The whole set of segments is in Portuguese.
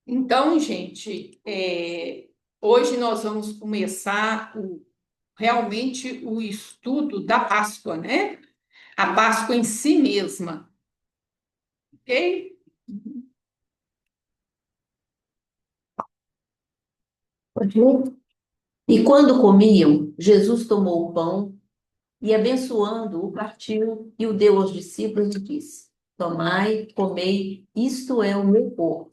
Então, gente, hoje nós vamos começar realmente o estudo da Páscoa, né? A Páscoa em si mesma, ok? Pode ir. E quando comiam, Jesus tomou o pão e, abençoando-o, partiu e o deu aos discípulos e disse: Tomai, comei, isto é o meu corpo.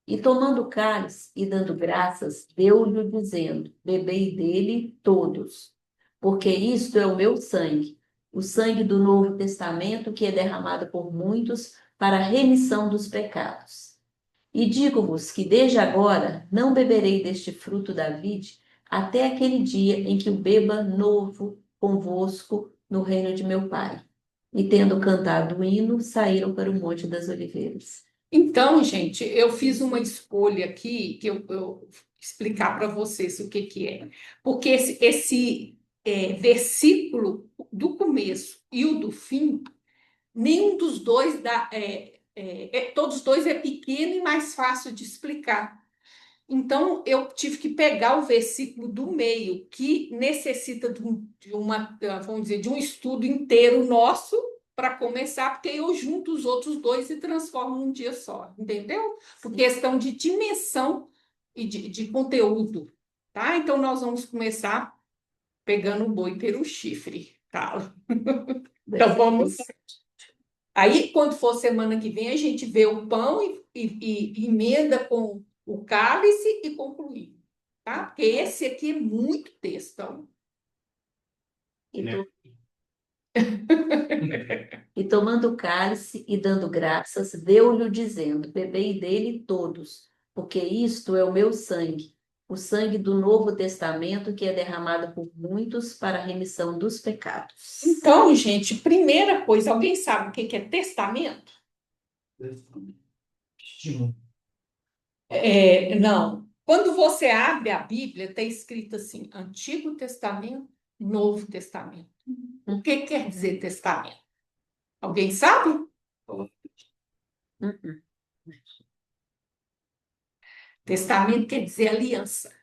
E tomando o cálice e dando graças, deu-lhe, dizendo: Bebei dele todos, porque isto é o meu sangue, o sangue do Novo Testamento, que é derramado por muitos para a remissão dos pecados. E digo-vos que desde agora não beberei deste fruto da vide, até aquele dia em que o beba novo convosco no reino de meu Pai. E tendo cantado o hino, saíram para o Monte das Oliveiras. Então, gente, eu fiz uma escolha aqui que eu explicar para vocês o que que é. Porque esse versículo do começo e o do fim, nenhum dos dois todos os dois é pequeno e mais fácil de explicar. Então, eu tive que pegar o versículo do meio, que necessita vamos dizer, de um estudo inteiro nosso para começar, porque eu junto os outros dois e transformo num dia só, entendeu? Por questão de dimensão e de conteúdo, tá? Então, nós vamos começar pegando o boi pelo chifre, tá? Então, vamos. Aí, quando for semana que vem, a gente vê o pão e emenda com o cálice e concluir, tá? Porque esse aqui é muito textão. E, to- e tomando o cálice e dando graças, deu-lhe, dizendo: Bebei dele todos, porque isto é o meu sangue, o sangue do Novo Testamento, que é derramado por muitos para a remissão dos pecados. Então, gente, primeira coisa, alguém sabe o que é testamento? Não. Quando você abre a Bíblia, está escrito assim: Antigo Testamento, Novo Testamento. O que quer dizer testamento? Alguém sabe? Uhum. Testamento quer dizer aliança.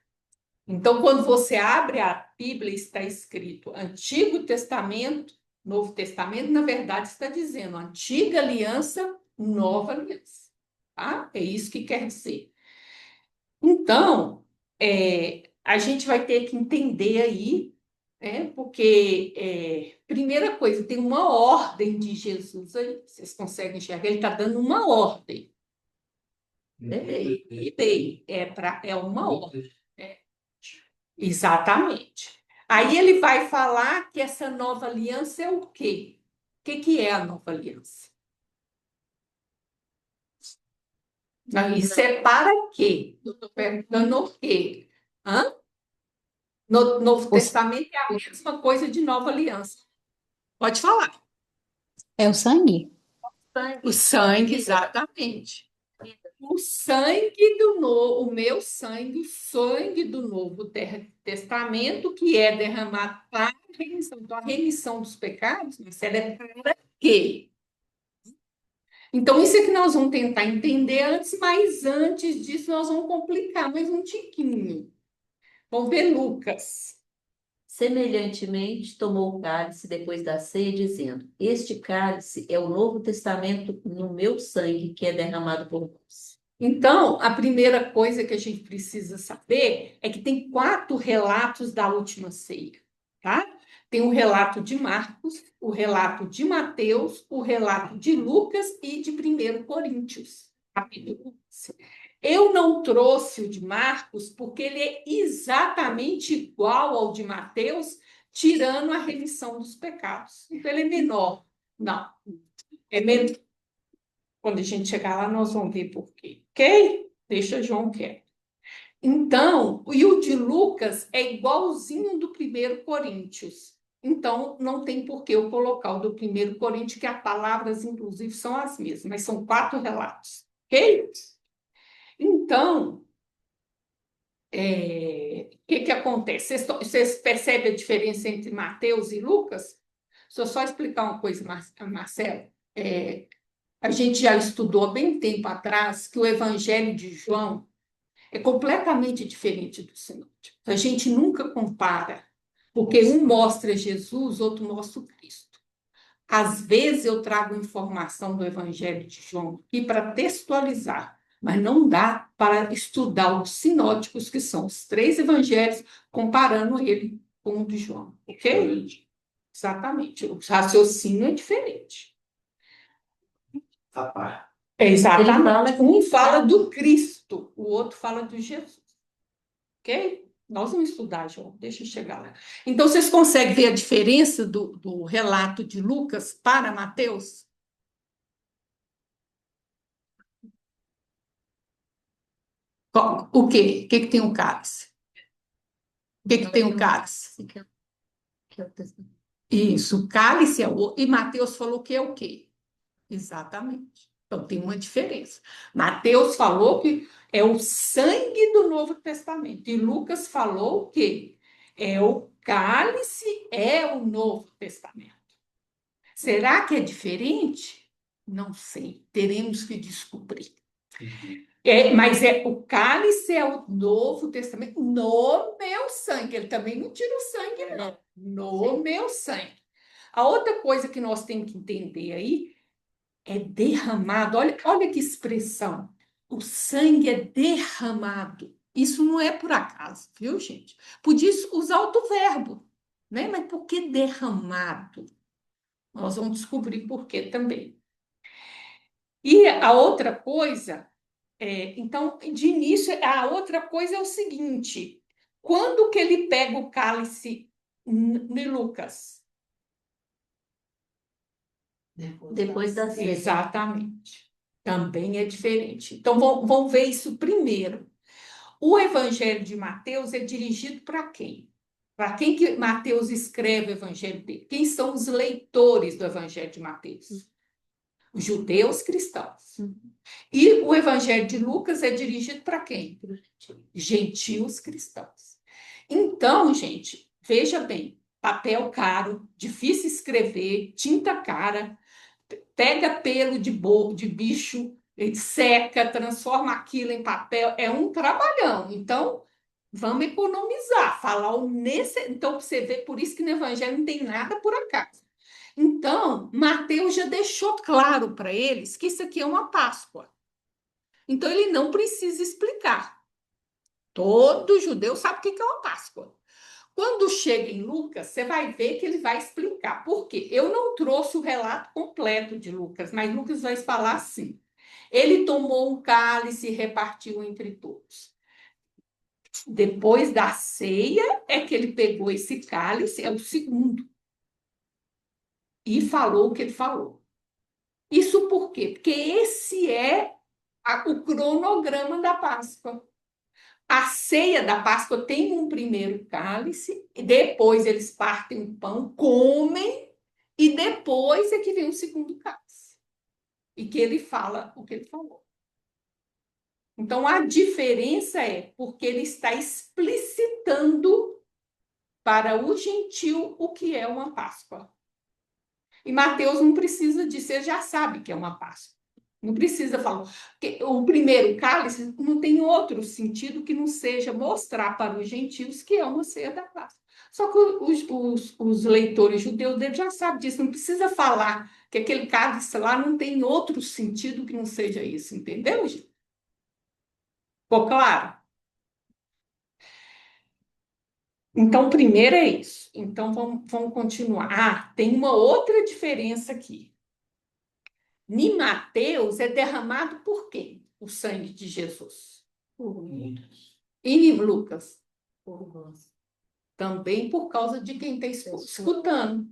Então, quando você abre a Bíblia, está escrito Antigo Testamento, Novo Testamento, na verdade está dizendo Antiga Aliança, Nova Aliança. Tá? É isso que quer dizer. Então, a gente vai ter que entender aí, né? Porque, primeira coisa, tem uma ordem de Jesus aí. Vocês conseguem enxergar? Ele está dando uma ordem. É uma ordem. Exatamente. Aí ele vai falar que essa nova aliança é o quê? O que que é a nova aliança? Isso é para quê? Eu estou perguntando o quê? Hã? No Novo O- Testamento é a mesma coisa de nova aliança. Pode falar. É o sangue? O sangue, exatamente. O o meu sangue, o sangue do Novo Testamento, que é derramado para a remissão. Então, a remissão dos pecados, Marcela, é para quê? Então, isso é que nós vamos tentar entender antes, mas antes disso, nós vamos complicar mais um tiquinho. Vamos ver Lucas. Semelhantemente, tomou o cálice depois da ceia, dizendo: Este cálice é o Novo Testamento no meu sangue, que é derramado por vós. Então, a primeira coisa que a gente precisa saber é que tem 4 relatos da última ceia, tá? Tem o relato de Marcos, o relato de Mateus, o relato de Lucas e de 1 Coríntios, capítulo 11. Eu não trouxe o de Marcos porque ele é exatamente igual ao de Mateus, tirando a remissão dos pecados. Então, ele é menor. Não, é menor. Quando a gente chegar lá, nós vamos ver por quê. Ok? Deixa João quieto. Então, e o de Lucas é igualzinho do 1 Coríntios. Então, não tem por que eu colocar o do 1 Coríntios, que as palavras, inclusive, são as mesmas, mas são 4 relatos. Ok? Então, o que acontece? Vocês percebem a diferença entre Mateus e Lucas? Deixa eu só explicar uma coisa, Marcelo. A gente já estudou há bem tempo atrás que o Evangelho de João é completamente diferente do sinótico. A gente nunca compara, porque um mostra Jesus, outro mostra o Cristo. Às vezes eu trago informação do Evangelho de João aqui para textualizar, mas não dá para estudar os sinóticos, que são os três evangelhos, comparando ele com o de João, ok? Exatamente. O raciocínio é diferente. É exatamente. Um fala do Cristo, o outro fala do Jesus. Ok? Nós vamos estudar, João. Deixa eu chegar lá. Então, vocês conseguem ver a diferença do relato de Lucas para Mateus? O quê? O que que tem um cálice? O que que tem um cálice? Que é o testemunho. Isso, o cálice é o. E Mateus falou que é o quê? Exatamente. Então, tem uma diferença. Mateus falou que é o sangue do Novo Testamento. E Lucas falou que é o cálice, é o Novo Testamento. Será que é diferente? Não sei. Teremos que descobrir. Mas o cálice é o Novo Testamento no meu sangue. Ele também não tira o sangue, não. No meu sangue. A outra coisa que nós temos que entender aí é derramado. Olha que expressão. O sangue é derramado. Isso não é por acaso, viu, gente? Podia usar outro verbo, né? Mas por que derramado? Nós vamos descobrir por quê também. E a outra coisa, então, de início, a outra coisa é o seguinte: quando que ele pega o cálice em Lucas? Depois da ceia. Exatamente. Também é diferente. Então, vamos ver isso primeiro. O Evangelho de Mateus é dirigido para quem? Para quem que Mateus escreve o Evangelho dele? Quem são os leitores do Evangelho de Mateus? Os judeus cristãos. E o Evangelho de Lucas é dirigido para quem? Gentios cristãos. Então, gente, veja bem, papel caro, difícil escrever, tinta cara, pega pelo de bicho, seca, transforma aquilo em papel, é um trabalhão. Então, vamos economizar, falar o nesse. Então, você vê, por isso que no Evangelho não tem nada por acaso. Então, Mateus já deixou claro para eles que isso aqui é uma Páscoa. Então, ele não precisa explicar. Todo judeu sabe o que é uma Páscoa. Quando chega em Lucas, você vai ver que ele vai explicar por quê. Eu não trouxe o relato completo de Lucas, mas Lucas vai falar assim. Ele tomou um cálice e repartiu entre todos. Depois da ceia, é que ele pegou esse cálice, é o segundo, e falou o que ele falou. Isso por quê? Porque esse é o cronograma da Páscoa. A ceia da Páscoa tem um primeiro cálice, e depois eles partem o pão, comem, e depois é que vem o segundo cálice. E que ele fala o que ele falou. Então, a diferença é porque ele está explicitando para o gentil o que é uma Páscoa. E Mateus não precisa disso, ele já sabe que é uma Páscoa. Não precisa falar. Porque o primeiro cálice não tem outro sentido que não seja mostrar para os gentios que é uma ceia da Páscoa. Só que os leitores judeus dele já sabem disso, não precisa falar que aquele cálice lá não tem outro sentido que não seja isso, entendeu, gente? Ficou claro? Então, primeiro é isso. Então, vamos continuar. Ah, tem uma outra diferença aqui. Em Mateus é derramado por quem? O sangue de Jesus. E em Lucas? Por nós. Também por causa de quem está escutando.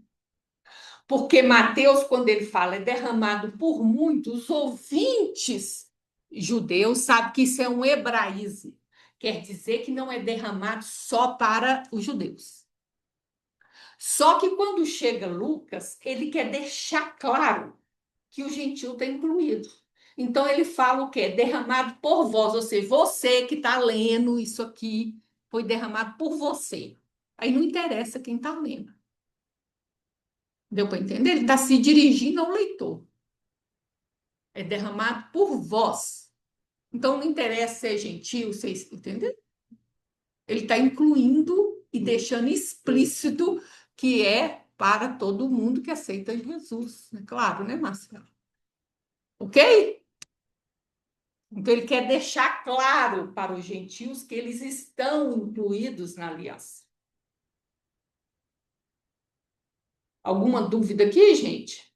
Porque Mateus, quando ele fala é derramado por muitos, os ouvintes judeus sabem que isso é um hebraísmo. Quer dizer que não é derramado só para os judeus. Só que quando chega Lucas, ele quer deixar claro que o gentil está incluído. Então ele fala o quê? Derramado por vós, ou seja, você que está lendo isso aqui foi derramado por você. Aí não interessa quem está lendo. Deu para entender? Ele está se dirigindo ao leitor. é derramado por vós. Então, não interessa se é gentil, se é, entendeu? Ele está incluindo e deixando explícito que é para todo mundo que aceita Jesus. É claro, né, Marcelo? Ok? Então, ele quer deixar claro para os gentios que eles estão incluídos na aliança. Alguma dúvida aqui, gente?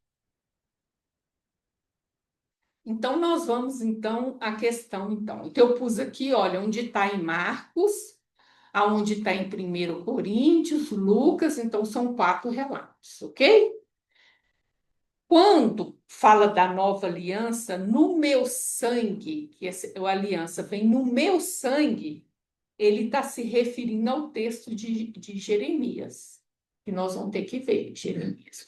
Então, nós vamos, então, à questão, então. Então, eu pus aqui, olha, onde está em Marcos, aonde está em 1 Coríntios, Lucas, então são 4 relatos, ok? Quando fala da nova aliança, no meu sangue, que a aliança vem no meu sangue, ele está se referindo ao texto de Jeremias, que nós vamos ter que ver, Jeremias.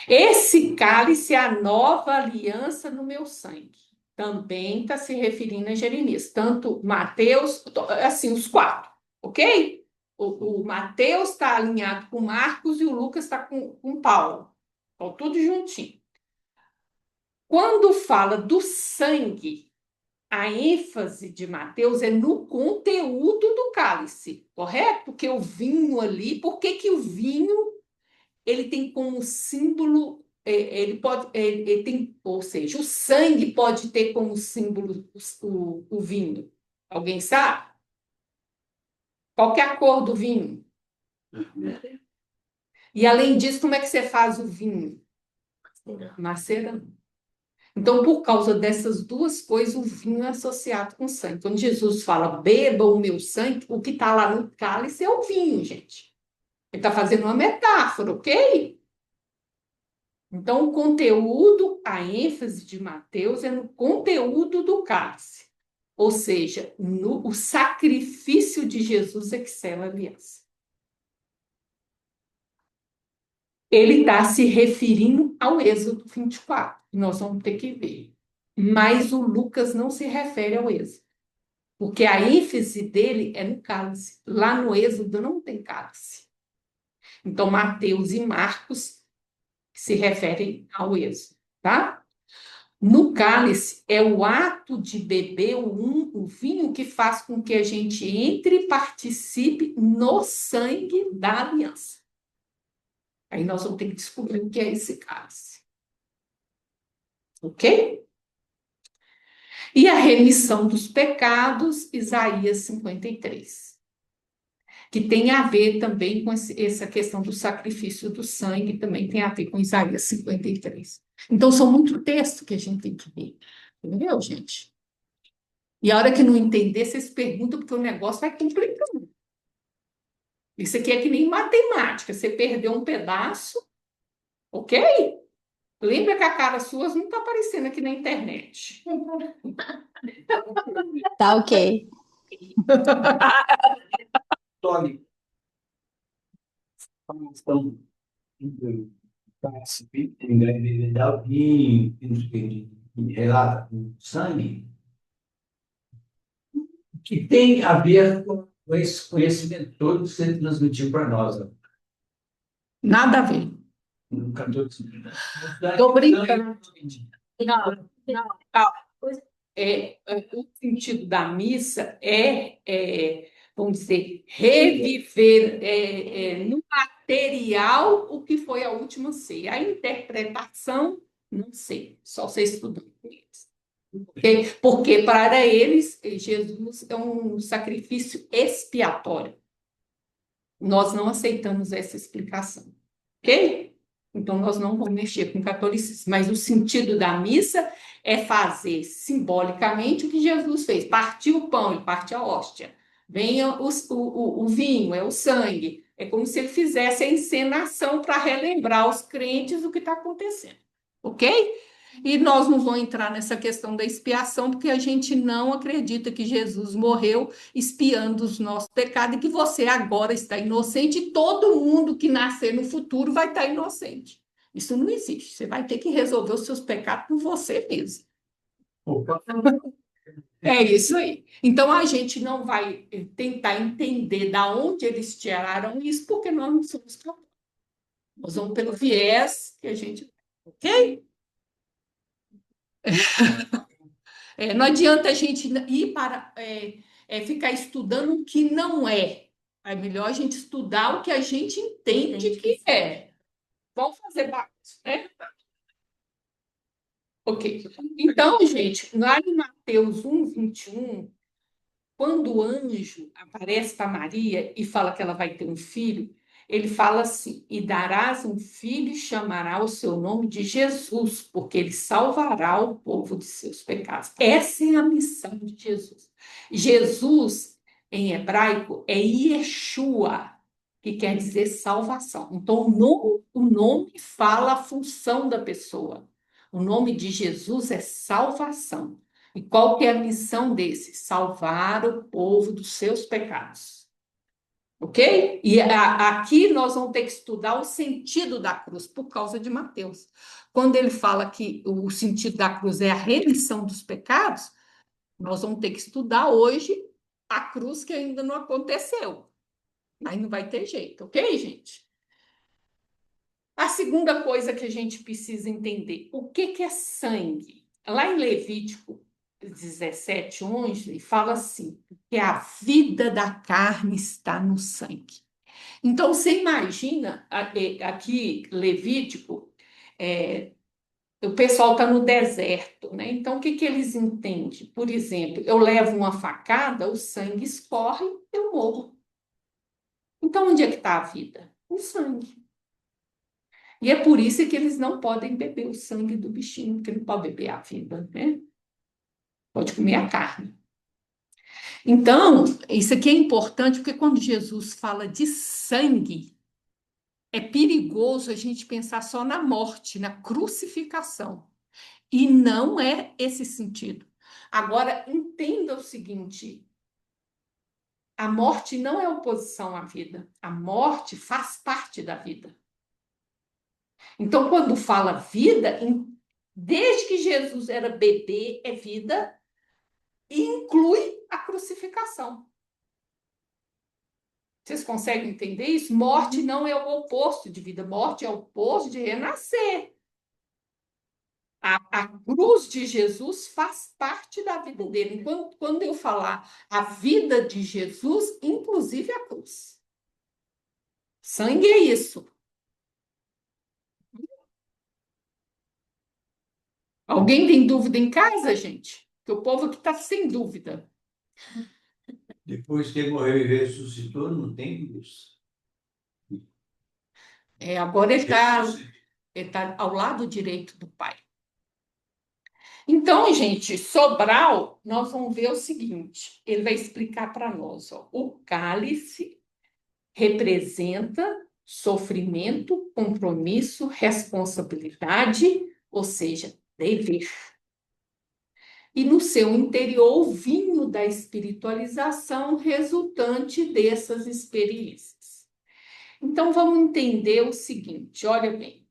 Esse cálice é a nova aliança no meu sangue. Também está se referindo a Jeremias, tanto Mateus, assim, os 4, ok? O Mateus está alinhado com Marcos e o Lucas está com Paulo. Estão tudo juntinho. Quando fala do sangue, a ênfase de Mateus é no conteúdo do cálice, correto? Porque o vinho ali, por que o vinho ele tem como símbolo, ele pode, ele tem, ou seja, o sangue pode ter como símbolo o vinho. Alguém sabe? Qual que é a cor do vinho? E além disso, como é que você faz o vinho? Macerando. Então, por causa dessas duas coisas, o vinho é associado com sangue. Quando Jesus fala, beba o meu sangue, o que está lá no cálice é o vinho, gente. Ele está fazendo uma metáfora, ok? Então, o conteúdo, a ênfase de Mateus é no conteúdo do cálice. Ou seja, o sacrifício de Jesus é que sela a aliança. Ele está se referindo ao Êxodo 24, que nós vamos ter que ver. Mas o Lucas não se refere ao Êxodo, porque a ênfase dele é no cálice. Lá no Êxodo não tem cálice. Então, Mateus e Marcos se referem ao Êxodo, tá? No cálice é o ato de beber o vinho que faz com que a gente entre e participe no sangue da aliança. Aí nós vamos ter que descobrir o que é esse cálice. Ok? E a remissão dos pecados, Isaías 53, que tem a ver também com essa questão do sacrifício do sangue, também tem a ver com Isaías 53. Então, são muitos textos que a gente tem que ver. Entendeu, gente? E a hora que não entender, vocês perguntam, porque o negócio vai complicando. Isso aqui é que nem matemática. Você perdeu um pedaço, ok? Lembra que a cara sua não está aparecendo aqui na internet. Tá ok. Tony, então, participe da vinho, relata com sangue, que tem a ver com esse conhecimento todo que você transmitiu para nós. Nada a ver. No 14. Estou brincando. Não, não, calma. O sentido da missa vamos dizer, reviver no material o que foi a última ceia. A interpretação, não sei, só você estudando com eles. Porque para eles, Jesus é um sacrifício expiatório. Nós não aceitamos essa explicação. Ok? Então, nós não vamos mexer com o catolicismo. Mas o sentido da missa é fazer simbolicamente o que Jesus fez. Partir o pão, ele parte a hóstia. Venha o vinho, é o sangue. É como se ele fizesse a encenação para relembrar os crentes o que está acontecendo. Ok? E nós não vamos entrar nessa questão da expiação, porque a gente não acredita que Jesus morreu expiando os nossos pecados e que você agora está inocente e todo mundo que nascer no futuro vai estar inocente. Isso não existe. Você vai ter que resolver os seus pecados por você mesmo. É isso aí. Então a gente não vai tentar entender da onde eles tiraram isso, porque nós não somos católicos. Nós vamos pelo viés que a gente. Ok? Não adianta a gente ir para ficar estudando o que não é. É melhor a gente estudar o que a gente entende Entende que que é. Vamos fazer bagunça, né? Ok. Então, gente, lá em Mateus 1:21, quando o anjo aparece para Maria e fala que ela vai ter um filho, ele fala assim: e darás um filho e chamará o seu nome de Jesus, porque ele salvará o povo de seus pecados. Essa é a missão de Jesus. Jesus, em hebraico, é Yeshua, que quer dizer salvação. Então, o nome fala a função da pessoa. O nome de Jesus é salvação. E qual que é a missão desse? Salvar o povo dos seus pecados. Ok? E aqui nós vamos ter que estudar o sentido da cruz, por causa de Mateus. Quando ele fala que o sentido da cruz é a remissão dos pecados, nós vamos ter que estudar hoje a cruz que ainda não aconteceu. Aí não vai ter jeito, ok, gente? A segunda coisa que a gente precisa entender, o que é sangue? Lá em Levítico 17:11, fala assim, que a vida da carne está no sangue. Então, você imagina, aqui, Levítico, é, o pessoal está no deserto, né? Então, o que eles entendem? Por exemplo, eu levo uma facada, o sangue escorre, eu morro. Então, onde é que está a vida? O sangue. E é por isso que eles não podem beber o sangue do bichinho, porque não pode beber a vida, né? Pode comer a carne. Então, isso aqui é importante, porque quando Jesus fala de sangue, é perigoso a gente pensar só na morte, na crucificação. E não é esse sentido. Agora, entenda o seguinte: a morte não é oposição à vida. A morte faz parte da vida. Então, quando fala vida, desde que Jesus era bebê, é vida, e inclui a crucificação. Vocês conseguem entender isso? Morte não é o oposto de vida, morte é o oposto de renascer. A cruz de Jesus faz parte da vida dele. Então, quando eu falar a vida de Jesus, inclusive a cruz. Sangue é isso. Alguém tem dúvida em casa, gente? Que o povo que está sem dúvida. Depois que ele morreu e ressuscitou, não tem luz. Agora ele tá ao lado direito do Pai. Então, gente, Sobral, nós vamos ver o seguinte: ele vai explicar para nós. Ó, o cálice representa sofrimento, compromisso, responsabilidade, ou seja, dever. E no seu interior, o vinho da espiritualização resultante dessas experiências. Então, vamos entender o seguinte: olha bem,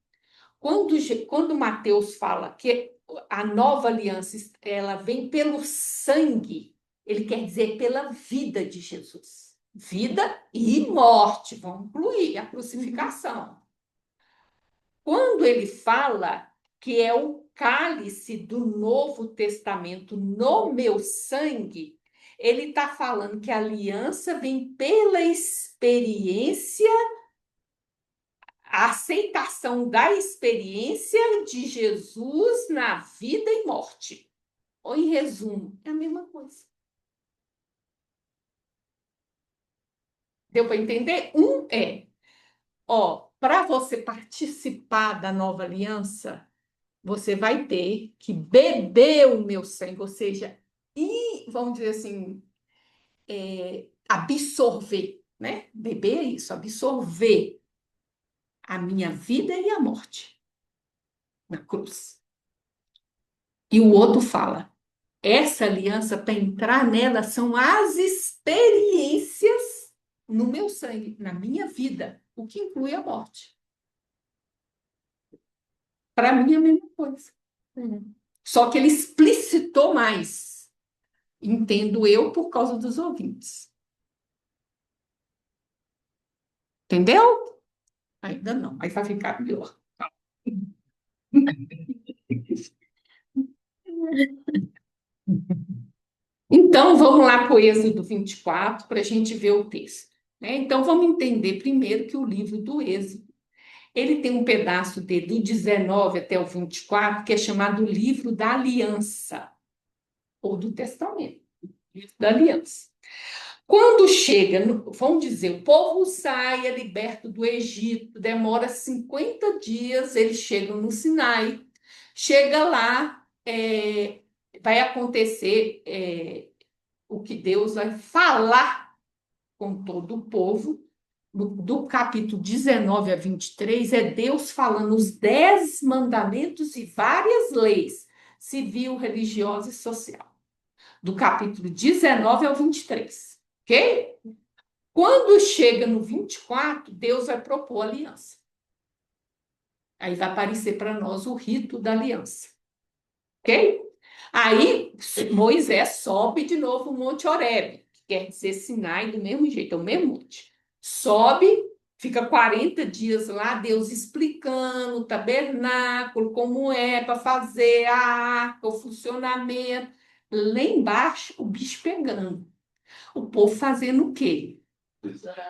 quando Mateus fala que a nova aliança ela vem pelo sangue, ele quer dizer pela vida de Jesus. Vida e morte, vão incluir a crucificação. Quando ele fala que é o cálice do Novo Testamento no meu sangue, ele está falando que a aliança vem pela experiência, a aceitação da experiência de Jesus na vida e morte. Ou, em resumo, é a mesma coisa. Deu para entender? Para você participar da nova aliança, você vai ter que beber o meu sangue, ou seja, vamos dizer assim, absorver, né? Beber é isso, absorver a minha vida e a morte na cruz. E o outro fala, essa aliança, para entrar nela, são as experiências no meu sangue, na minha vida, o que inclui a morte. Para mim é a mesma coisa. Só que ele explicitou mais. Entendo eu por causa dos ouvintes. Entendeu? Ainda não, mas vai ficar melhor. Então, vamos lá para o Êxodo 24, para a gente ver o texto, né? Então, vamos entender primeiro que o livro do Êxodo, ele tem um pedaço dele, do 19 até o 24, que é chamado Livro da Aliança, ou do Testamento, Livro da Aliança. Quando chega, vamos dizer, o povo sai, é liberto do Egito, demora 50 dias, eles chegam no Sinai. Chega lá, vai acontecer o que Deus vai falar com todo o povo. Do capítulo 19 a 23, é Deus falando os 10 mandamentos e várias leis, civil, religiosa e social. Do capítulo 19 ao 23, ok? Quando chega no 24, Deus vai propor aliança. Aí vai aparecer para nós o rito da aliança, ok? Aí Moisés sobe de novo o Monte Horebe, que quer dizer Sinai do mesmo jeito, é o mesmo monte. Sobe, fica 40 dias lá, Deus explicando o tabernáculo, como é para fazer a arca, o funcionamento. Lá embaixo, o bicho pegando. O povo fazendo o quê?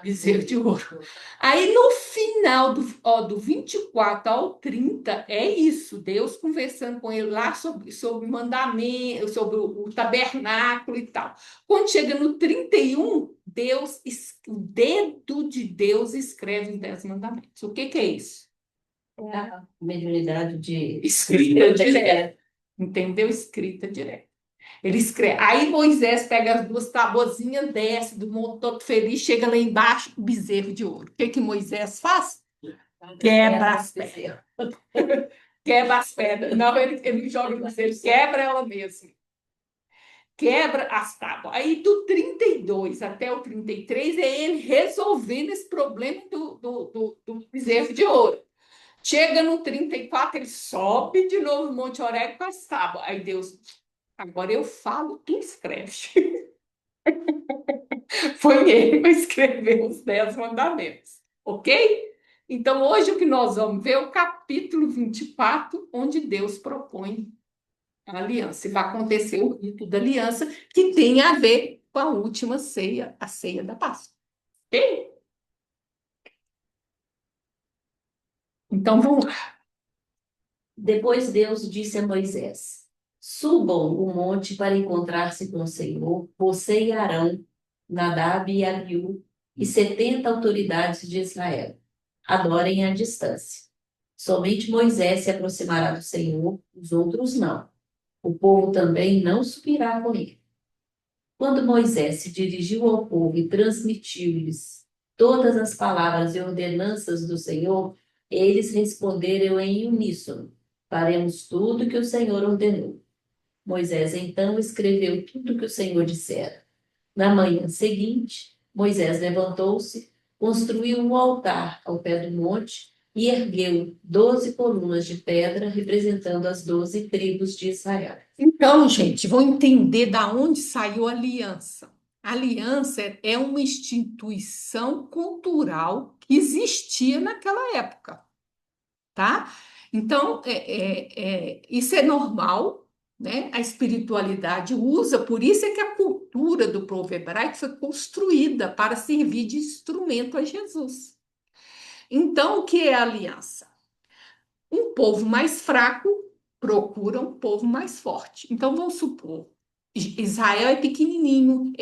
Bezerro de ouro. Aí no final do 24 ao 30, é isso, Deus conversando com ele lá sobre mandamento, sobre o tabernáculo e tal. Quando chega no 31, o dedo de Deus escreve os 10 mandamentos. O que é isso? É a mediunidade de Escrita direta. Entendeu? Escrita direta. Ele escreve. Aí Moisés pega as duas tabuzinhas, desce do monte todo feliz, chega lá embaixo, o bezerro de ouro. O que Moisés faz? Quebra as pedras. Quebra as pedras. Não, ele joga no céu, ele quebra ela mesmo. Quebra as tábuas. Aí do 32 até o 33 é ele resolvendo esse problema do bezerro de ouro. Chega no 34, ele sobe de novo no Monte Horebe com as tábuas. Aí Deus, agora eu falo, tu escreve. Foi ele que escreveu os 10 mandamentos, ok? Então, hoje o que nós vamos ver é o capítulo 24, onde Deus propõe a aliança. E vai acontecer o rito da aliança, que tem a ver com a última ceia, a ceia da Páscoa. Ok? Então, vamos lá. Depois Deus disse a Moisés: Subam o monte para encontrar-se com o Senhor, você e Arão, Nadab e Abiú, e 70 autoridades de Israel. Adorem à distância. Somente Moisés se aproximará do Senhor, os outros não. O povo também não subirá com ele. Quando Moisés se dirigiu ao povo e transmitiu-lhes todas as palavras e ordenanças do Senhor, eles responderam em uníssono: Faremos tudo que o Senhor ordenou. Moisés então escreveu tudo que o Senhor dissera. Na manhã seguinte, Moisés levantou-se, construiu um altar ao pé do monte e ergueu 12 colunas de pedra representando as 12 tribos de Israel. Então, gente, vão entender da onde saiu a aliança. A aliança é uma instituição cultural que existia naquela época, tá? Então, isso é normal, né? A espiritualidade usa, por isso é que a cultura do povo hebraico foi construída para servir de instrumento a Jesus. Então, o que é a aliança? Um povo mais fraco procura um povo mais forte. Então, vamos supor, Israel é pequenininho,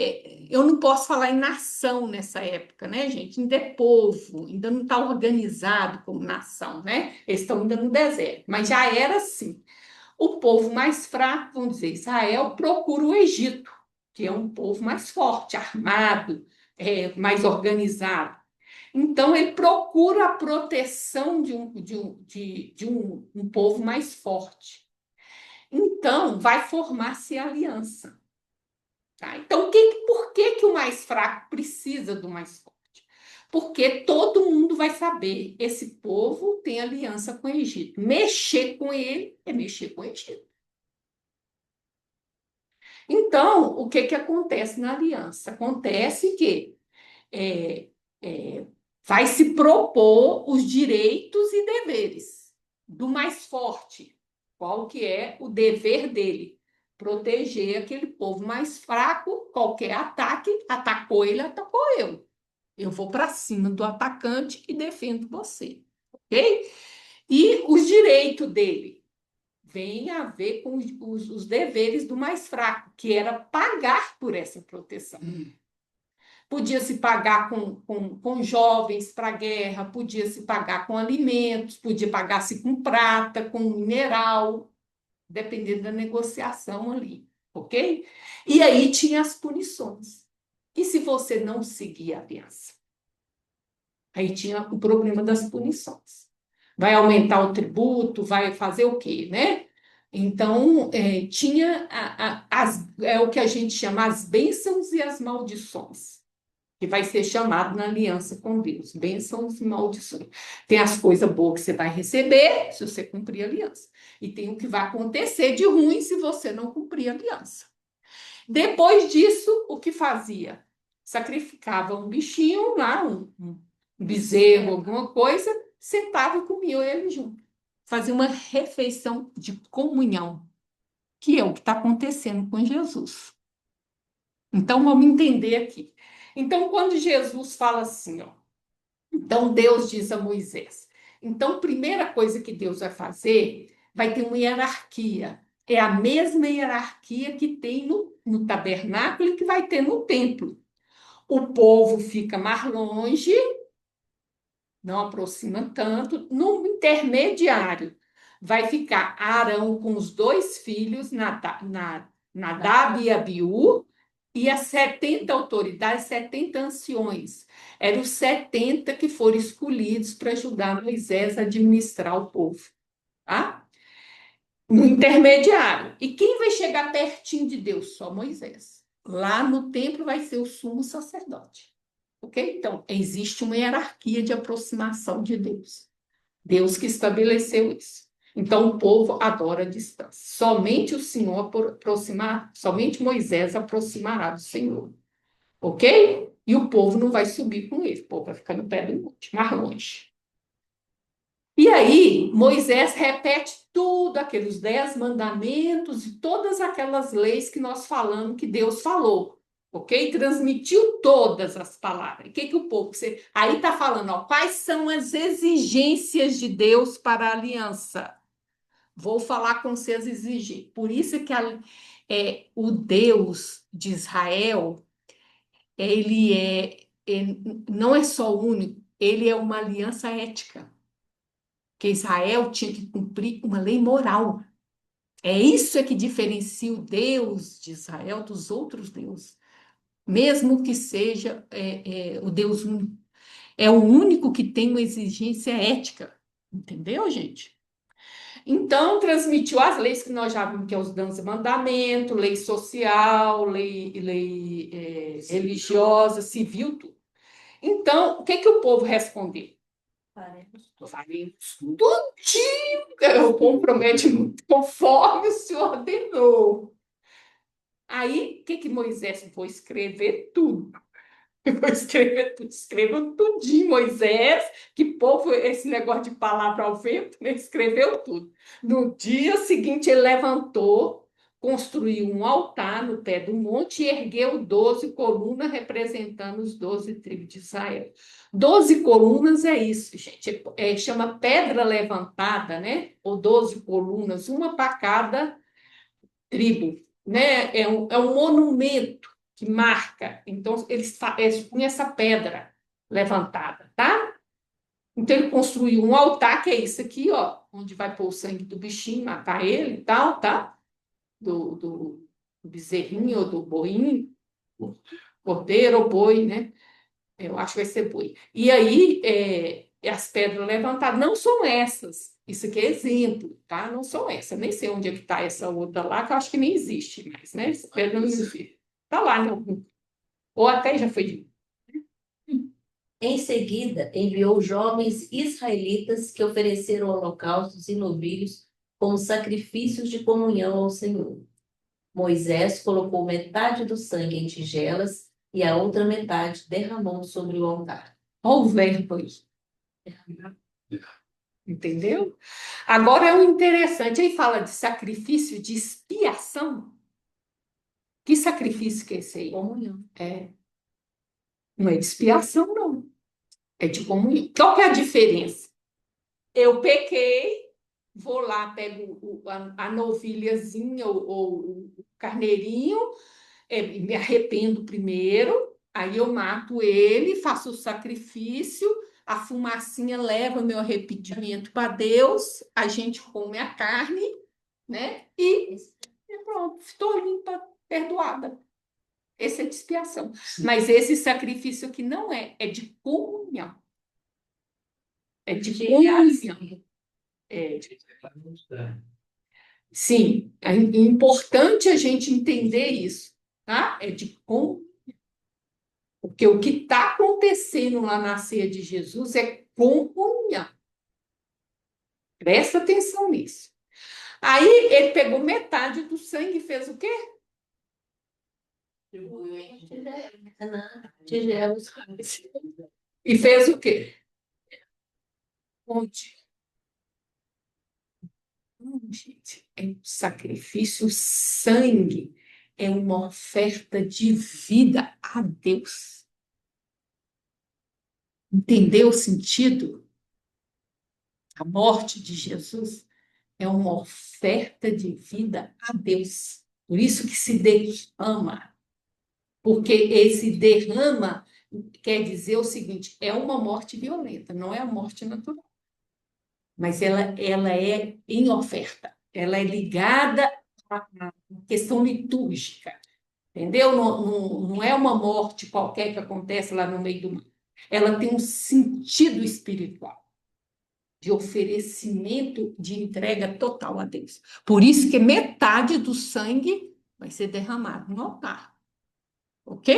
eu não posso falar em nação nessa época, né, gente? Ainda é povo, ainda não está organizado como nação, né? Eles estão ainda no deserto, mas já era assim. O povo mais fraco, vamos dizer, Israel procura o Egito, que é um povo mais forte, armado, mais organizado. Então, ele procura a proteção de um povo mais forte. Então, vai formar-se a aliança. Tá? Então, por que o mais fraco precisa do mais forte? Porque todo mundo vai saber, esse povo tem aliança com o Egito. Mexer com ele é mexer com o Egito. Então, o que acontece na aliança? Acontece que é, é, vai se propor os direitos e deveres do mais forte. Qual que é o dever dele? proteger aquele povo mais fraco. Qualquer ataque, atacou ele, atacou eu. Eu vou para cima do atacante e defendo você, ok? E os direitos dele vêm a ver com os deveres do mais fraco, que era pagar por essa proteção. Podia se pagar com jovens para a guerra, podia se pagar com alimentos, podia pagar-se com prata, com mineral, dependendo da negociação ali, ok? E aí tinha as punições. E se você não seguir a aliança? Aí tinha o problema das punições. Vai aumentar o tributo, vai fazer o quê, né? Então, tinha o que a gente chama as bênçãos e as maldições, que vai ser chamado na aliança com Deus, bênçãos e maldições. Tem as coisas boas que você vai receber se você cumprir a aliança, e tem o que vai acontecer de ruim se você não cumprir a aliança. Depois disso, o que fazia? Sacrificava um bichinho lá, um bezerro, alguma coisa, sentava e comia ele junto. Fazia uma refeição de comunhão, que é o que está acontecendo com Jesus. Então, vamos entender aqui. Então, quando Jesus fala assim, ó, então Deus diz a Moisés, então, a primeira coisa que Deus vai fazer, vai ter uma hierarquia. É a mesma hierarquia que tem no tabernáculo e que vai ter no templo. O povo fica mais longe, não aproxima tanto. No intermediário, vai ficar Arão com os dois filhos, Nadab e Abiú, e as 70 autoridades, 70 anciões. Eram os 70 que foram escolhidos para ajudar Moisés a administrar o povo. Tá? No intermediário. E quem vai chegar pertinho de Deus? Só Moisés. Lá no templo vai ser o sumo sacerdote. Ok? Então, existe uma hierarquia de aproximação de Deus. Deus que estabeleceu isso. Então, o povo adora a distância. Somente o Senhor aproximar, somente Moisés aproximará do Senhor. Ok? E o povo não vai subir com ele. O povo vai ficar no pé do monte, mais longe. E aí, Moisés repete tudo, aqueles 10 mandamentos e todas aquelas leis que nós falamos que Deus falou. Ok? Transmitiu todas as palavras. O que o povo... Aí está falando, ó, quais são as exigências de Deus para a aliança? Vou falar com vocês exigir. Por isso que o Deus de Israel, não é só o único, ele é uma aliança ética. Que Israel tinha que cumprir uma lei moral. É isso que diferencia o Deus de Israel dos outros deuses. Mesmo que seja o Deus único. É o único que tem uma exigência ética. Entendeu, gente? Então, transmitiu as leis que nós já vimos, que é os 10 mandamentos, lei social, lei religiosa, civil, tudo. Então, o que o povo respondeu? Faremos tudinho, eu comprometo muito, conforme o Senhor ordenou. Aí, o que Moisés? Vou escrever tudo. Vou escrever tudo, escreva tudinho, Moisés, que povo, esse negócio de palavra ao vento, né? Escreveu tudo. No dia seguinte, ele levantou, construiu um altar no pé do monte e ergueu 12 colunas representando os 12 tribos de Israel. 12 colunas é isso, gente. Chama pedra levantada, né? Ou 12 colunas, uma para cada tribo, né? É um monumento que marca. Então, eles põem essa pedra levantada, tá? Então, ele construiu um altar, que é isso aqui, ó, onde vai pôr o sangue do bichinho, matar ele e tal, tá? Do bezerrinho ou do boinho, cordeiro ou boi, né? Eu acho que vai ser boi. E aí, as pedras levantadas não são essas. Isso aqui é exemplo, tá? Não são essas. Nem sei onde é que está essa outra lá, que eu acho que nem existe mais, né? Essa pedra não existe. Está lá, né? Ou até já foi. Em seguida, enviou jovens israelitas que ofereceram holocaustos e novilhos como sacrifícios de comunhão ao Senhor. Moisés colocou metade do sangue em tigelas e a outra metade derramou sobre o altar. Olha o verbo aí. Entendeu? Agora é o interessante. Aí fala de sacrifício de expiação. Que sacrifício que é esse aí? Comunhão. Não é de expiação, não. É de comunhão. Qual que é a diferença? Eu pequei, vou lá, pego a novilhazinha ou o carneirinho, me arrependo primeiro, aí eu mato ele, faço o sacrifício, a fumacinha leva meu arrependimento para Deus, a gente come a carne, né? E pronto, estou limpa, perdoada. Esse é de expiação. Mas esse sacrifício aqui não é de comunhão. É de comunhão. Sim, é importante a gente entender isso, tá? É de comunhão. Porque o que está acontecendo lá na ceia de Jesus é comunhão. Presta atenção nisso. Aí ele pegou metade do sangue e fez o quê? Tigelos. E fez o quê? Onde? Não, gente, é um sacrifício, o sangue é uma oferta de vida a Deus. Entendeu o sentido? A morte de Jesus é uma oferta de vida a Deus. Por isso que se derrama. Porque esse derrama quer dizer o seguinte: é uma morte violenta, não é a morte natural. Mas ela é em oferta. Ela é ligada à questão litúrgica. Entendeu? Não é uma morte qualquer que acontece lá no meio do mar. Ela tem um sentido espiritual de oferecimento, de entrega total a Deus. Por isso que metade do sangue vai ser derramado no altar. Ok?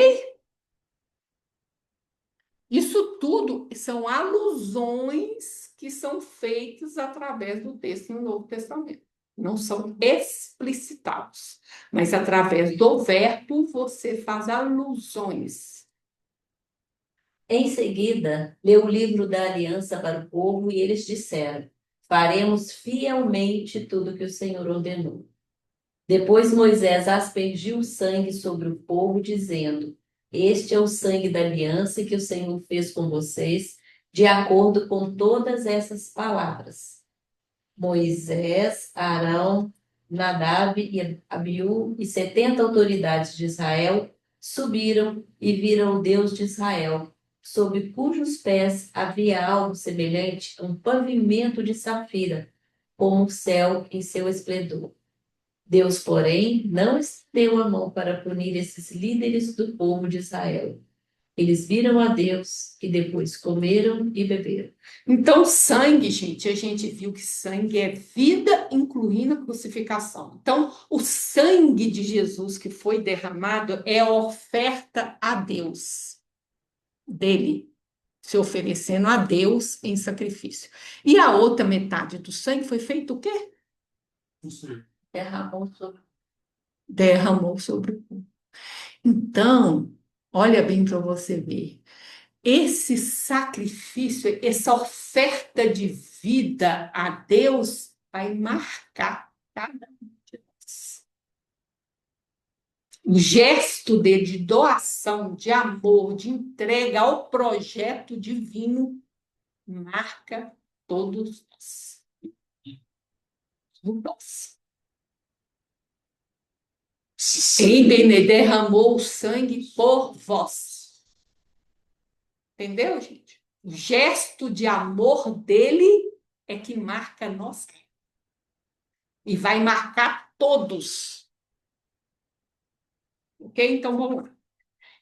Isso tudo são alusões que são feitas através do texto no Novo Testamento. Não são explicitados, mas através do verbo você faz alusões. Em seguida, leu o livro da aliança para o povo e eles disseram: faremos fielmente tudo que o Senhor ordenou. Depois Moisés aspergiu o sangue sobre o povo, dizendo: este é o sangue da aliança que o Senhor fez com vocês, de acordo com todas essas palavras. Moisés, Arão, Nadab e Abiú e 70 autoridades de Israel subiram e viram o Deus de Israel, sob cujos pés havia algo semelhante a um pavimento de safira, como o céu em seu esplendor. Deus, porém, não estendeu a mão para punir esses líderes do povo de Israel. Eles viram a Deus e depois comeram e beberam. Então, sangue, gente, a gente viu que sangue é vida, incluindo a crucificação. Então, o sangue de Jesus que foi derramado é a oferta a Deus, dele, se oferecendo a Deus em sacrifício. E a outra metade do sangue foi feito o quê? Derramou sobre. Derramou sobre o povo. Então, olha bem para você ver. Esse sacrifício, essa oferta de vida a Deus vai marcar cada um de nós. O gesto dele de doação, de amor, de entrega ao projeto divino marca todos nós. Nós. Ele derramou o sangue por vós. Entendeu, gente? O gesto de amor dele é que marca nós. E vai marcar todos. Ok? Então vamos lá.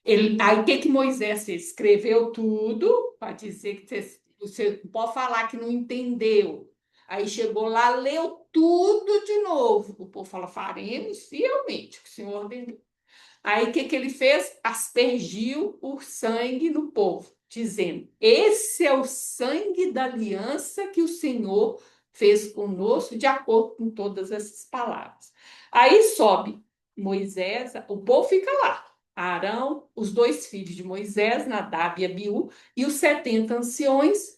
Aí o que Moisés fez? Escreveu tudo para dizer que você pode falar que não entendeu. Aí chegou lá, leu tudo de novo. O povo fala: faremos fielmente o que o Senhor ordenou. Aí o que ele fez? Aspergiu o sangue no povo, dizendo: esse é o sangue da aliança que o Senhor fez conosco, de acordo com todas essas palavras. Aí sobe Moisés, o povo fica lá. Arão, os 2 filhos de Moisés, Nadab e Abiú, e os 70 anciões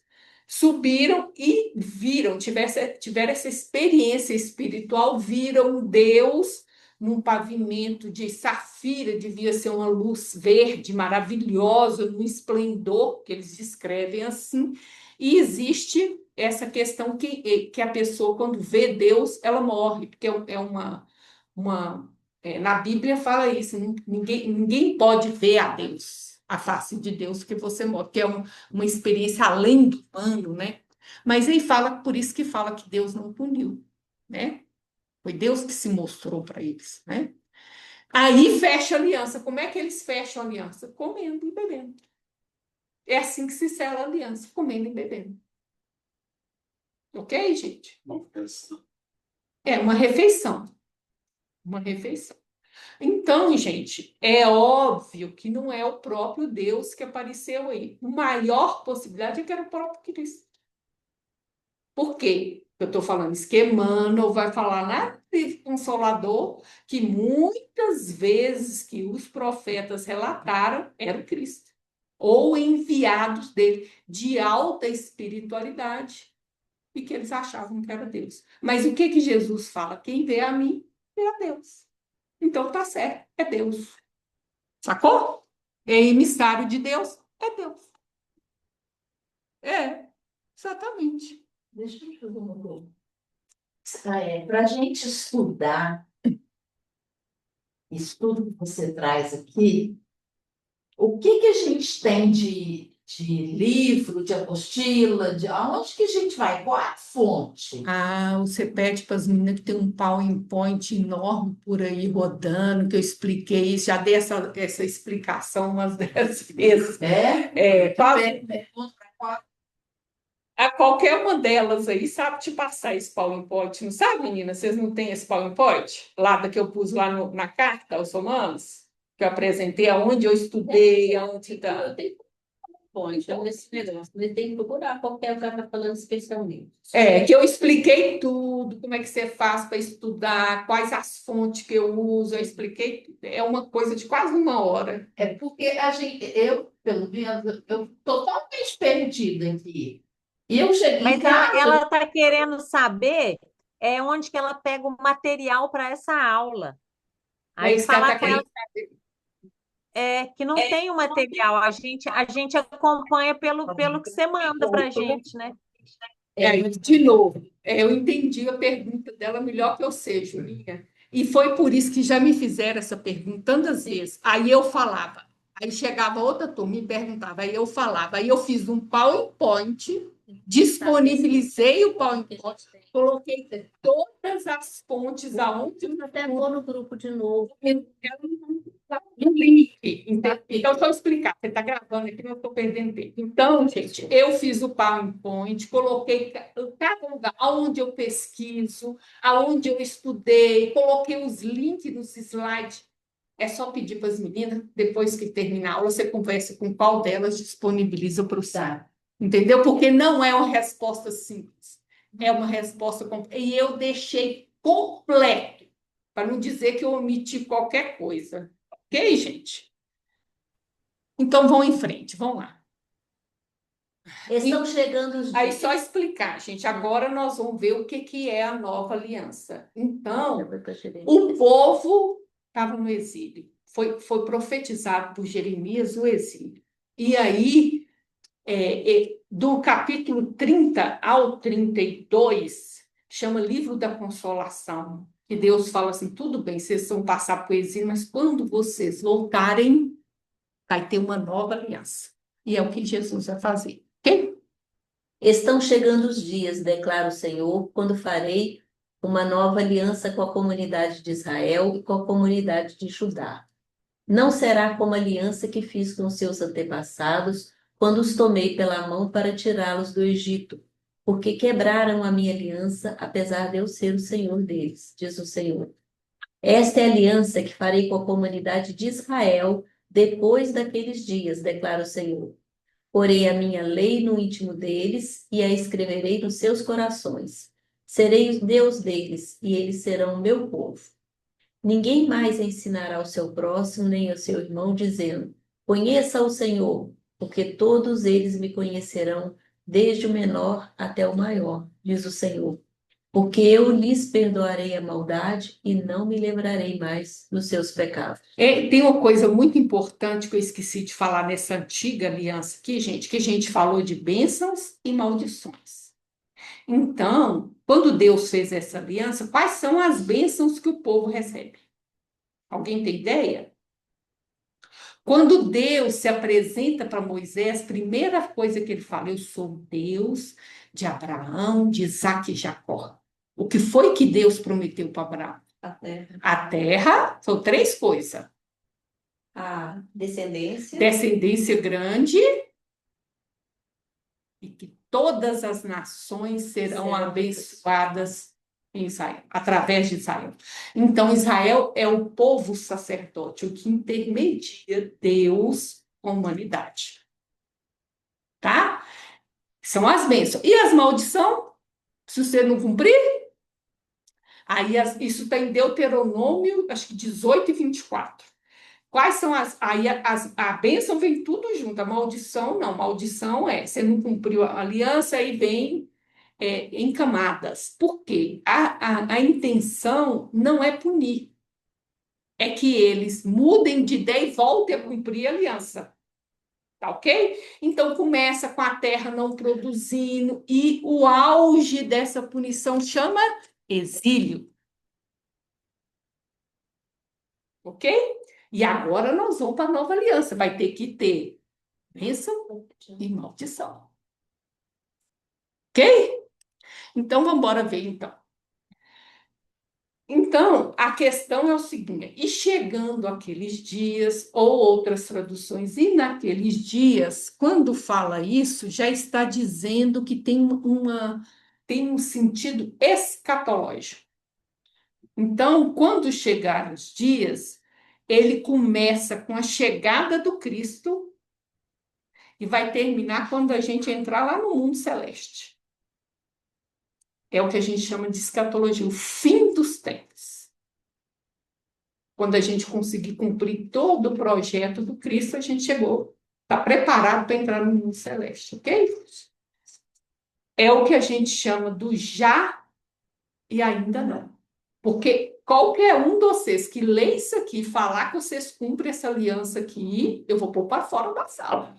subiram e viram, tiveram essa experiência espiritual, viram Deus num pavimento de safira, devia ser uma luz verde maravilhosa, num esplendor, que eles descrevem assim. E existe essa questão que a pessoa, quando vê Deus, ela morre, porque na Bíblia fala isso, ninguém pode ver a Deus, a face de Deus, porque você morre, porque é uma experiência além do humano, né? Mas aí fala, por isso que fala que Deus não puniu, né? Foi Deus que se mostrou para eles, né? Aí fecha a aliança. Como é que eles fecham a aliança? Comendo e bebendo. É assim que se sela a aliança, comendo e bebendo. Ok, gente? É uma refeição. Uma refeição. Então, gente, é óbvio que não é o próprio Deus que apareceu aí. A maior possibilidade é que era o próprio Cristo. Por quê? Eu estou falando isso que Emmanuel vai falar lá no livro Consolador que muitas vezes que os profetas relataram era o Cristo, ou enviados dele, de alta espiritualidade, e que eles achavam que era Deus. Mas o que que Jesus fala? Quem vê a mim, vê a Deus. Então tá certo, é Deus. Sacou? É emissário de Deus, é Deus. É, exatamente. Deixa eu fazer uma pergunta. Para a gente estudar isso tudo que você traz aqui, o que que a gente tem de livro, de apostila, aonde que a gente vai? Qual é a fonte? Ah, você pede para as meninas que tem um PowerPoint enorme por aí rodando, que eu expliquei isso, já dei essa explicação umas 10 vezes. Pergunta para qual? A qualquer uma delas aí sabe te passar esse PowerPoint, não sabe, menina? Vocês não têm esse PowerPoint? Lá da que eu pus lá na carta aos romanos? Que eu apresentei aonde eu estudei, aonde tá. Bom, então esse negócio, ele tem que procurar qualquer lugar está falando especialmente. Que eu expliquei tudo, como é que você faz para estudar, quais as fontes que eu uso, eu expliquei tudo. É uma coisa de quase uma hora. É porque pelo menos, eu estou totalmente perdida aqui. E eu cheguei em Mas ela casa, está querendo saber onde que ela pega o material para essa aula. É Aí isso que ela falar está com ela querendo saber. que não tem o material, a gente acompanha pelo que você manda para a gente, né? De novo, eu entendi a pergunta dela melhor que eu sei, Julinha. E foi por isso que já me fizeram essa pergunta tantas vezes. Aí eu falava, aí chegava outra turma e perguntava, aí eu falava, aí eu fiz um PowerPoint, disponibilizei o PowerPoint, coloquei todas as fontes aonde eu até vou no grupo de novo. no link. Então, só explicar, você está gravando aqui, não estou perdendo tempo. Então, gente, eu fiz o PowerPoint, coloquei cada lugar, aonde eu pesquiso, aonde eu estudei, coloquei os links nos slides. É só pedir para as meninas, depois que terminar a aula, você conversa com qual delas disponibiliza para o site. Entendeu? Porque não é uma resposta simples. É uma resposta e eu deixei completo, para não dizer que eu omiti qualquer coisa. Ok, gente? Então, vão em frente, vão lá. Estão chegando os Aí, dias. só explicar, gente. Agora nós vamos ver o que é a nova aliança. Então, o povo estava no exílio. Foi profetizado por Jeremias o exílio. E aí, do capítulo 30 ao 32, chama Livro da Consolação. Que Deus fala assim: tudo bem, vocês vão passar por exílio, mas quando vocês voltarem, vai ter uma nova aliança. E é o que Jesus vai fazer. Ok? Estão chegando os dias, declara o Senhor, quando farei uma nova aliança com a comunidade de Israel e com a comunidade de Judá. Não será como a aliança que fiz com seus antepassados, quando os tomei pela mão para tirá-los do Egito, porque quebraram a minha aliança, apesar de eu ser o Senhor deles, diz o Senhor. Esta é a aliança que farei com a comunidade de Israel depois daqueles dias, declara o Senhor. Porei a minha lei no íntimo deles e a escreverei nos seus corações. Serei o Deus deles e eles serão o meu povo. Ninguém mais ensinará ao seu próximo nem ao seu irmão, dizendo: Conheça o Senhor, porque todos eles me conhecerão, desde o menor até o maior, diz o Senhor. porque eu lhes perdoarei a maldade e não me lembrarei mais dos seus pecados. Tem uma coisa muito importante que eu esqueci de falar nessa antiga aliança aqui, gente, que a gente falou de bênçãos e maldições. Então, quando Deus fez essa aliança, quais são as bênçãos que o povo recebe? Alguém tem ideia? Quando Deus se apresenta para Moisés, a primeira coisa que ele fala, eu sou Deus de Abraão, de Isaac e Jacó. O que foi que Deus prometeu para Abraão? A terra, A terra, são três coisas. a descendência, Descendência grande e que todas as nações serão Serão abençoadas em Israel, através de Israel. Então, Israel é o povo sacerdote, o que intermedia Deus com a humanidade. Tá? São as bênçãos. E as maldições? Se você não cumprir, aí isso está em Deuteronômio, acho que 18 e 24. Quais são a bênção vem tudo junto, a maldição não. Maldição você não cumpriu a aliança, aí vem em camadas. Por quê? A intenção não é punir, é que eles mudem de ideia e voltem a cumprir a aliança. Tá ok? Então começa com a terra não produzindo, e o auge dessa punição chama exílio. Ok? E agora nós vamos para a nova aliança. Vai ter que ter bênção e maldição. Ok? Então vamos embora ver então. Então, a questão é o seguinte: e chegando aqueles dias, ou outras traduções, e naqueles dias, quando fala isso, já está dizendo que tem um sentido escatológico. Então, quando chegar os dias, ele começa com a chegada do Cristo e vai terminar quando a gente entrar lá no mundo celeste. É o que a gente chama de escatologia, o fim dos tempos. Quando a gente conseguir cumprir todo o projeto do Cristo, a gente chegou, está preparado para entrar no mundo celeste, ok? É o que a gente chama do já e ainda não. Porque qualquer um de vocês que lê isso aqui, falar que vocês cumprem essa aliança aqui, eu vou pôr para fora da sala.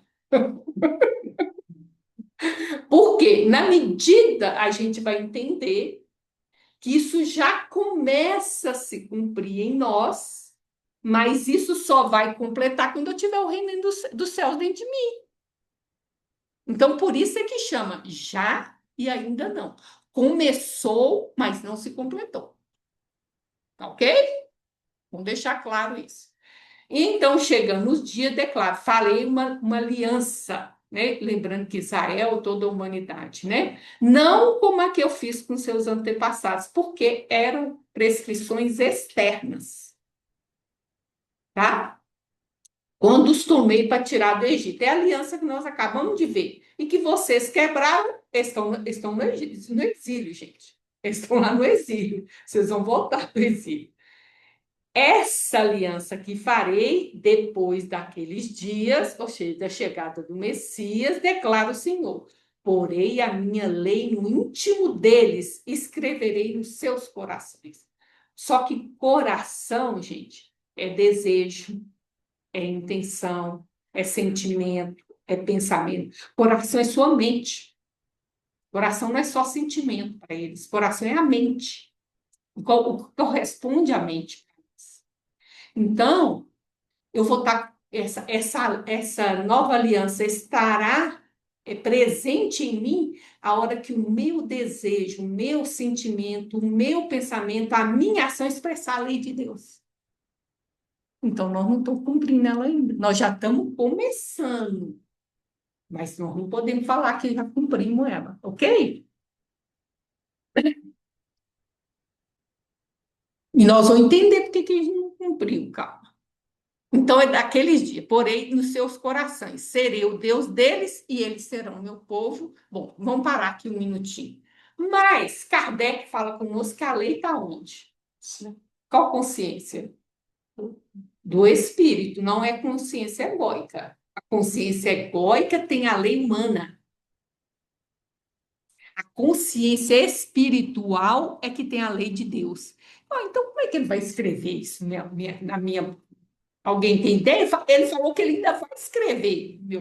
Porque, na medida, a gente vai entender que isso já começa a se cumprir em nós, mas isso só vai completar quando eu tiver o reino dos céus dentro de mim. Então, por isso é que chama já e ainda não. Começou, mas não se completou. Tá ok? Vamos deixar claro isso. Então, chegando os dias, declaro, farei uma aliança, né? Lembrando que Israel, toda a humanidade, né? Não como a que eu fiz com seus antepassados, porque eram prescrições externas, tá? Quando os tomei para tirar do Egito. É a aliança que nós acabamos de ver. E que vocês quebraram, estão no exílio, gente. Eles estão lá no exílio. Vocês vão voltar do exílio. Essa aliança que farei depois daqueles dias, ou seja, da chegada do Messias, declara o Senhor. Porei a minha lei no íntimo deles, escreverei nos seus corações. Só que coração, gente, é desejo, é intenção, é sentimento, é pensamento. Coração é sua mente. Coração não é só sentimento para eles. Coração é a mente. O que corresponde à mente. Então, eu vou estar, essa nova aliança estará presente em mim a hora que o meu desejo, o meu sentimento, o meu pensamento, a minha ação expressar a lei de Deus. Então, nós não estamos cumprindo ela ainda. Nós já estamos começando. Mas nós não podemos falar que já cumprimos ela, ok? E nós vamos entender por que a gente não cumpriu, calma. Então, é daqueles dias, porém, nos seus corações, serei o Deus deles e eles serão meu povo. Bom, vamos parar aqui um minutinho. Mas Kardec fala conosco que a lei está onde? Qual consciência? Do espírito, não é consciência egóica. A consciência egóica tem a lei humana. A consciência espiritual é que tem a lei de Deus. Ah, então, como é que ele vai escrever isso na minha. Alguém tem ideia? Ele falou que ele ainda vai escrever,